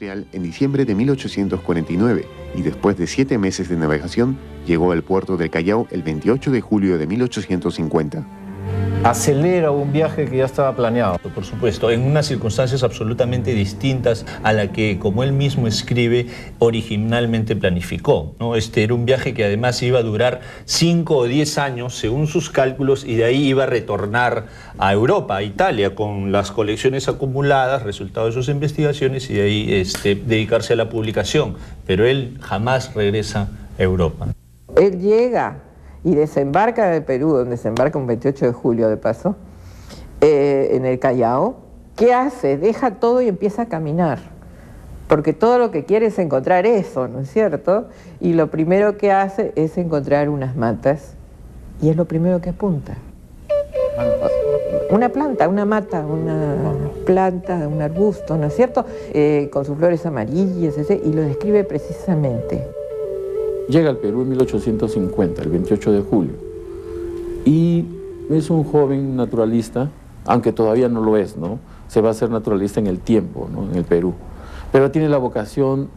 industrial en diciembre de 1849 y después de 7 meses de navegación llegó al puerto del Callao el 28 de julio de 1850. Acelera un viaje que ya estaba planeado. Por supuesto, en unas circunstancias absolutamente distintas a la que, como él mismo escribe, originalmente planificó, ¿no? Era un viaje que además iba a durar 5 o 10 años, según sus cálculos, y de ahí iba a retornar a Europa, a Italia, con las colecciones acumuladas, resultado de sus investigaciones, y de ahí dedicarse a la publicación. Pero él jamás regresa a Europa. Él llega y desembarca en el Perú, donde desembarca un 28 de julio de paso, en el Callao. ¿Qué hace? Deja todo y empieza a caminar, porque todo lo que quiere es encontrar eso, ¿no es cierto? Y lo primero que hace es encontrar unas matas, y es lo primero que apunta. Una planta, una mata, una planta, un arbusto, ¿no es cierto? Con sus flores amarillas, y lo describe precisamente. Llega al Perú en 1850, el 28 de julio, y es un joven naturalista, aunque todavía no lo es, ¿no? Se va a ser naturalista en el tiempo, ¿no? En el Perú, pero tiene la vocación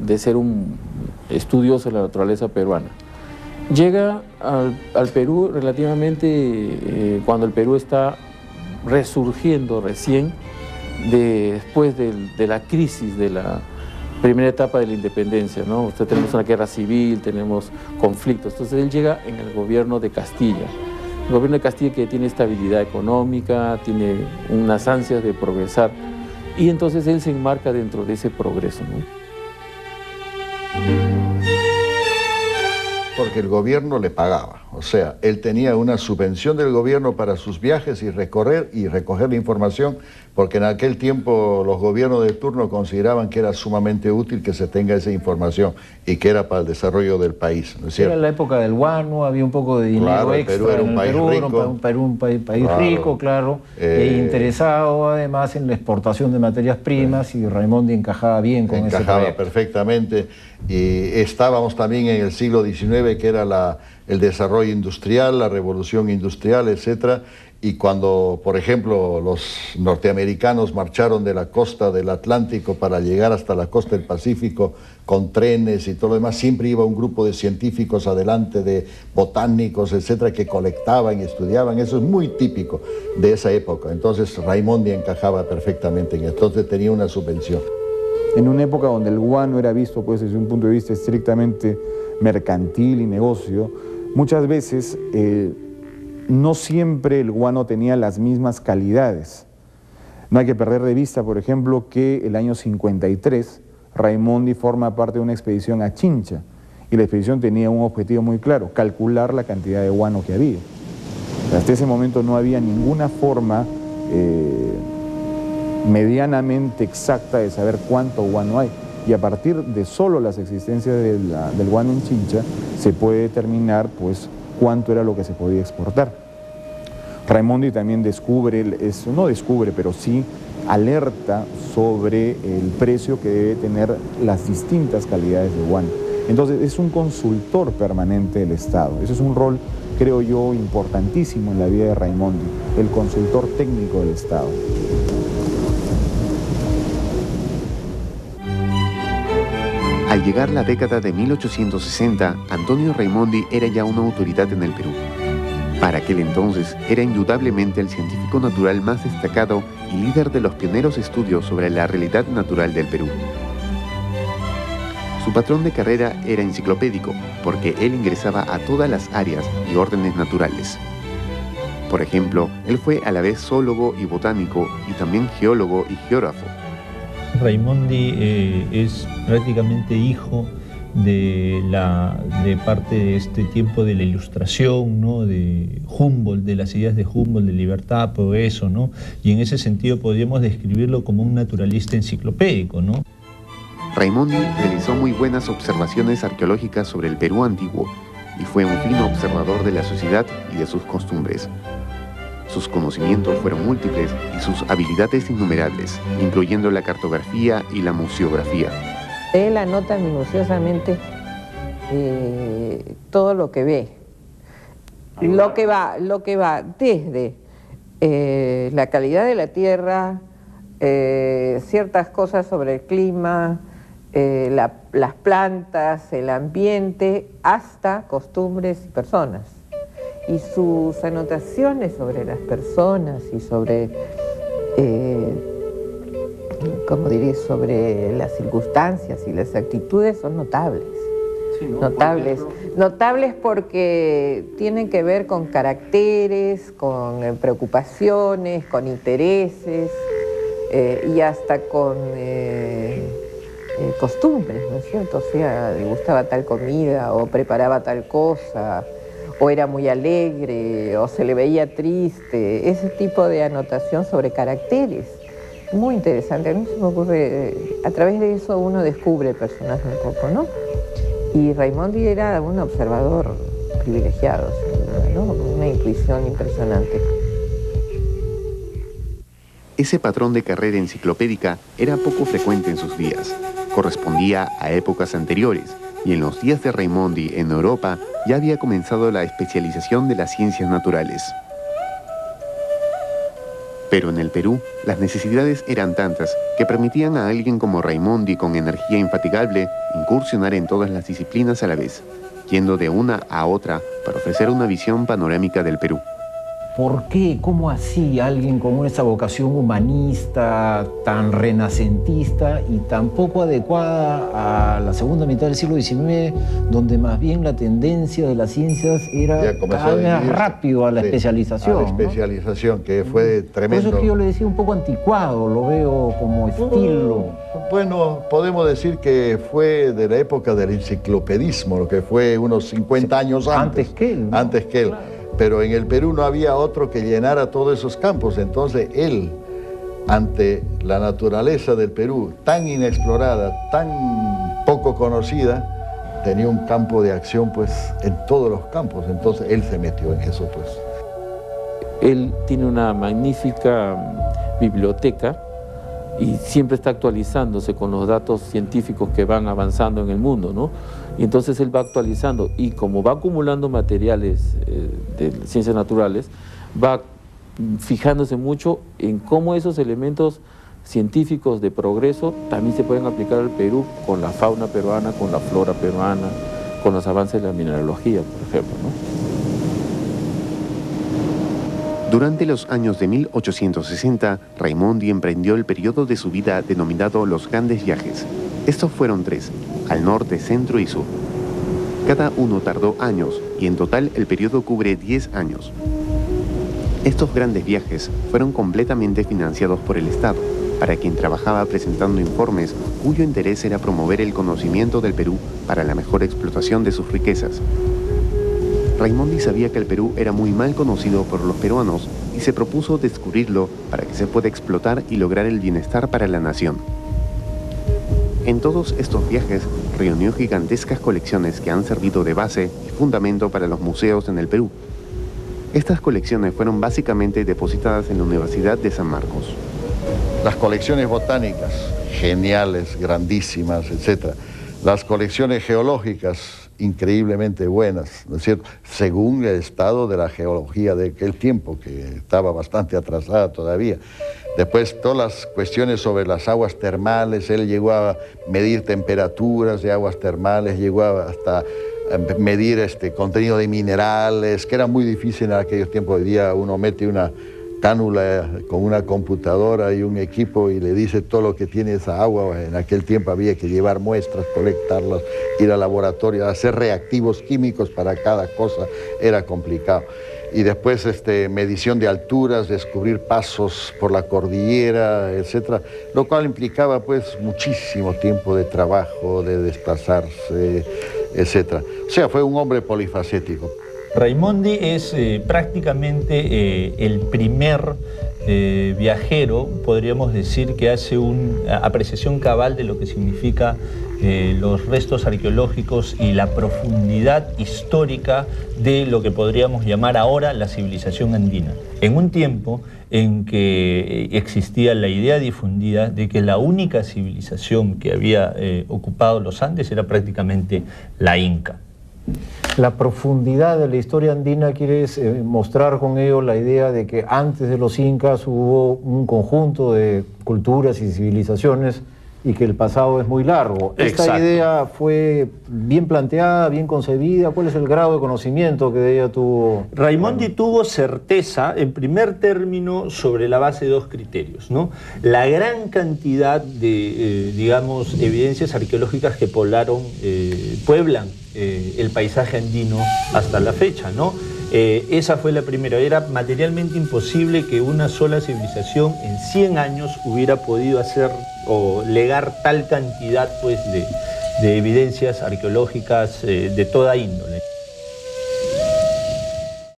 de ser un estudioso de la naturaleza peruana. Llega al Perú relativamente cuando el Perú está resurgiendo recién, después de la crisis de la primera etapa de la independencia, ¿no? Tenemos una guerra civil, tenemos conflictos. Entonces él llega en el gobierno de Castilla. El gobierno de Castilla que tiene estabilidad económica, tiene unas ansias de progresar. Y entonces él se enmarca dentro de ese progreso, ¿no? Porque el gobierno le pagaba, o sea, él tenía una subvención del gobierno para sus viajes y recoger la información, porque en aquel tiempo los gobiernos de turno consideraban que era sumamente útil que se tenga esa información y que era para el desarrollo del país, ¿no es cierto? Era la época del guano, había un poco de dinero claro, extra. Perú era un país rico. Un país claro. Rico, claro, e interesado además en la exportación de materias primas, y Raimondi encajaba bien con ese proyecto. Encajaba perfectamente, y estábamos también en el siglo XIX, que era el desarrollo industrial, la revolución industrial, etcétera. Y cuando, por ejemplo, los norteamericanos marcharon de la costa del Atlántico para llegar hasta la costa del Pacífico con trenes y todo lo demás, siempre iba un grupo de científicos adelante, de botánicos, etcétera, que colectaban y estudiaban. Eso es muy típico de esa época. Entonces Raimondi encajaba perfectamente en esto. Entonces tenía una subvención. En una época donde el guano era visto, pues, desde un punto de vista estrictamente mercantil y negocio, muchas veces no siempre el guano tenía las mismas calidades. No hay que perder de vista, por ejemplo, que el año 53 Raimondi forma parte de una expedición a Chincha, y la expedición tenía un objetivo muy claro: calcular la cantidad de guano que había. Hasta ese momento no había ninguna forma medianamente exacta de saber cuánto guano hay, y a partir de solo las existencias del guano en Chincha se puede determinar, pues, cuánto era lo que se podía exportar. Raimondi también no descubre, pero sí alerta sobre el precio que debe tener las distintas calidades de guano. Entonces es un consultor permanente del Estado. Ese es un rol, creo yo, importantísimo en la vida de Raimondi, el consultor técnico del Estado. Al llegar la década de 1860, Antonio Raimondi era ya una autoridad en el Perú. Para aquel entonces, era indudablemente el científico natural más destacado y líder de los pioneros estudios sobre la realidad natural del Perú. Su patrón de carrera era enciclopédico, porque él ingresaba a todas las áreas y órdenes naturales. Por ejemplo, él fue a la vez zoólogo y botánico, y también geólogo y geógrafo. Raimondi es prácticamente hijo de parte de este tiempo de la Ilustración, ¿no? De Humboldt, de las ideas de Humboldt, de libertad, progreso, ¿no? Y en ese sentido podríamos describirlo como un naturalista enciclopédico, ¿no? Raimondi realizó muy buenas observaciones arqueológicas sobre el Perú antiguo y fue un fino observador de la sociedad y de sus costumbres. Sus conocimientos fueron múltiples y sus habilidades innumerables, incluyendo la cartografía y la museografía. Él anota minuciosamente todo lo que ve, lo que va desde la calidad de la tierra, ciertas cosas sobre el clima, las plantas, el ambiente, hasta costumbres y personas. Y sus anotaciones sobre las personas y sobre, como diré, sobre las circunstancias y las actitudes son notables. Sí, ¿no? Notables porque tienen que ver con caracteres, con preocupaciones, con intereses y hasta con costumbres, ¿no es cierto? O sea, le gustaba tal comida o preparaba tal cosa, o era muy alegre, o se le veía triste, ese tipo de anotación sobre caracteres. Muy interesante, a mí se me ocurre, a través de eso uno descubre el personaje un poco, ¿no? Y Raimondi era un observador privilegiado, ¿no? Una intuición impresionante. Ese patrón de carrera enciclopédica era poco frecuente en sus días. Correspondía a épocas anteriores, y en los días de Raimondi en Europa ya había comenzado la especialización de las ciencias naturales. Pero en el Perú, las necesidades eran tantas que permitían a alguien como Raimondi, con energía infatigable, incursionar en todas las disciplinas a la vez, yendo de una a otra para ofrecer una visión panorámica del Perú. ¿Por qué? ¿Cómo así alguien con esa vocación humanista, tan renacentista y tan poco adecuada a la segunda mitad del siglo XIX, donde más bien la tendencia de las ciencias era cada vez más rápido a la especialización? A la especialización, ¿no? Que fue tremendo. Por eso es que yo le decía un poco anticuado, lo veo como estilo. Bueno, podemos decir que fue de la época del enciclopedismo, lo que fue unos 50 años antes. Antes que él, ¿no? Antes que él. Claro. Pero en el Perú no había otro que llenara todos esos campos. Entonces él, ante la naturaleza del Perú, tan inexplorada, tan poco conocida, tenía un campo de acción pues en todos los campos. Entonces él se metió en eso pues. Él tiene una magnífica biblioteca y siempre está actualizándose con los datos científicos que van avanzando en el mundo, ¿no? Y entonces él va actualizando, y como va acumulando materiales de ciencias naturales, va fijándose mucho en cómo esos elementos científicos de progreso también se pueden aplicar al Perú con la fauna peruana, con la flora peruana, con los avances de la mineralogía, por ejemplo, ¿no? Durante los años de 1860, Raimondi emprendió el periodo de su vida denominado Los Grandes Viajes. Estos fueron 3, al norte, centro y sur. Cada uno tardó años y en total el periodo cubre 10 años. Estos grandes viajes fueron completamente financiados por el Estado, para quien trabajaba presentando informes cuyo interés era promover el conocimiento del Perú para la mejor explotación de sus riquezas. Raimondi sabía que el Perú era muy mal conocido por los peruanos y se propuso descubrirlo para que se pueda explotar y lograr el bienestar para la nación. En todos estos viajes reunió gigantescas colecciones que han servido de base y fundamento para los museos en el Perú. Estas colecciones fueron básicamente depositadas en la Universidad de San Marcos. Las colecciones botánicas, geniales, grandísimas, etc. Las colecciones geológicas, increíblemente buenas, ¿no es cierto?, según el estado de la geología de aquel tiempo, que estaba bastante atrasada todavía. Después, todas las cuestiones sobre las aguas termales, él llegó a medir temperaturas de aguas termales, llegó hasta medir contenido de minerales, que era muy difícil en aquellos tiempos. Hoy día uno mete una cánula con una computadora y un equipo y le dice todo lo que tiene esa agua. En aquel tiempo había que llevar muestras, colectarlas, ir al laboratorio, hacer reactivos químicos para cada cosa, era complicado. Y después medición de alturas, descubrir pasos por la cordillera, etcétera, lo cual implicaba pues muchísimo tiempo de trabajo, de desplazarse, etcétera. O sea, fue un hombre polifacético. Raimondi es prácticamente el primer viajero, podríamos decir, que hace una apreciación cabal de lo que significa los restos arqueológicos y la profundidad histórica de lo que podríamos llamar ahora la civilización andina. En un tiempo en que existía la idea difundida de que la única civilización que había ocupado los Andes era prácticamente la inca. La profundidad de la historia andina, ¿quieres mostrar con ello la idea de que antes de los incas hubo un conjunto de culturas y civilizaciones y que el pasado es muy largo? ¿Esta Exacto. idea fue bien planteada, bien concebida? ¿Cuál es el grado de conocimiento que de ella tuvo? Raimondi tuvo certeza, en primer término, sobre la base de dos criterios, ¿no? La gran cantidad de, digamos, evidencias arqueológicas que pueblan el paisaje andino hasta la fecha, ¿no? Esa fue la primera. Era materialmente imposible que una sola civilización en 100 años hubiera podido hacer o legar tal cantidad, pues, de evidencias arqueológicas de toda índole.